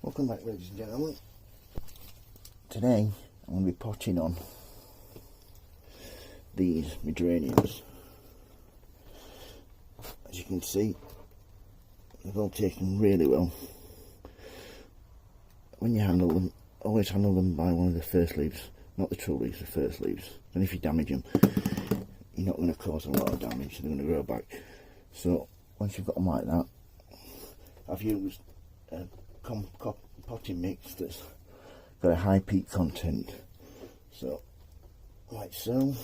Welcome back, ladies and gentlemen. Today I'm going to be potting on these geraniums. As you can see, they've all taken really well. When you handle them, always handle them by one of the first leaves, not the true leaves, the first leaves. And if you damage them, you're not going to cause a lot of damage, they're going to grow back. So once you've got them like that, I've used a potting mix that's got a high peat content. So, like so,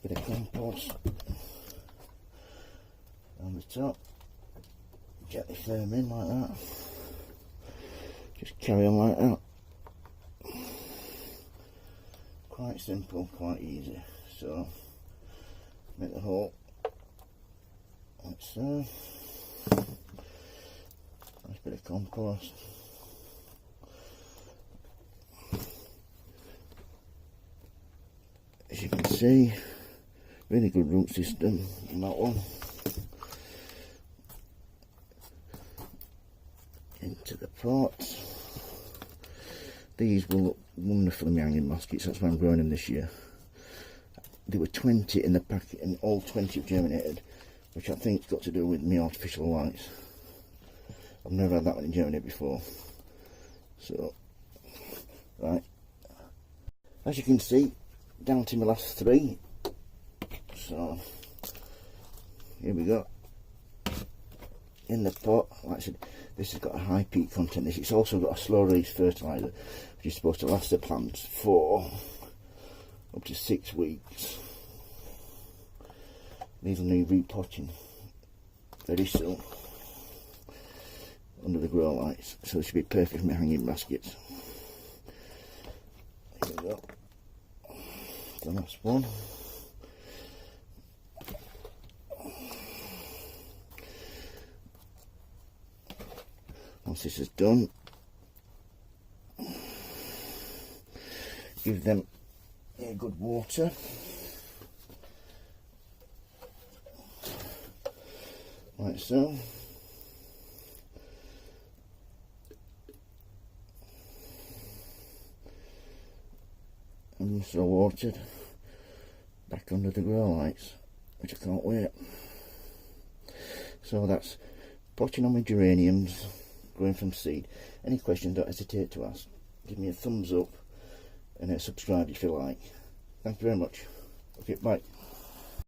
get a compost on the top, gently firm in like that, just carry on like that. Quite simple, quite easy. So, make the hole like so. Nice bit of compost. As you can see, really good root system on that one. Into the pot. These will look wonderful in my hanging baskets, that's why I'm growing them this year. There were 20 in the packet and all 20 have germinated, which I think's got to do with my artificial lights. I've never had that one in germinate before. So, right. As you can see, down to my last 3. So, here we go. In the pot, like I said, this has got a high peat content. It's also got a slow release fertiliser, which is supposed to last the plants for up to 6 weeks. These will need repotting very soon under the grow lights, so it should be perfect for my hanging baskets. Here we go. The last one. Once this is done, give them a good water. Like so. And so watered back under the grow lights, which I can't wait. So that's potting on my geraniums, growing from seed. Any questions, don't hesitate to ask. Give me a thumbs up and subscribe if you like. Thank you very much. Okay, bye.